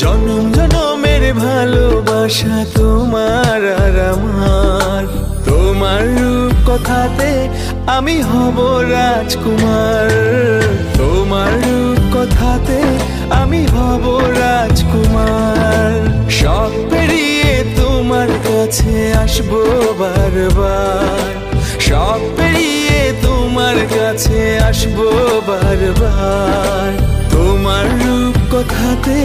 জনম জনমের ভালোবাসা তোমার আর আমার। তোমার রূপ কথাতে আমি হব রাজকুমার, তোমার রূপ কথাতে আমি হব রাজকুমার। সব পেরিয়ে তোমার কাছে আসবো বারবার, সব পেরিয়ে তোমার কাছে আসবো বারবার। তোমার রূপ কথাতে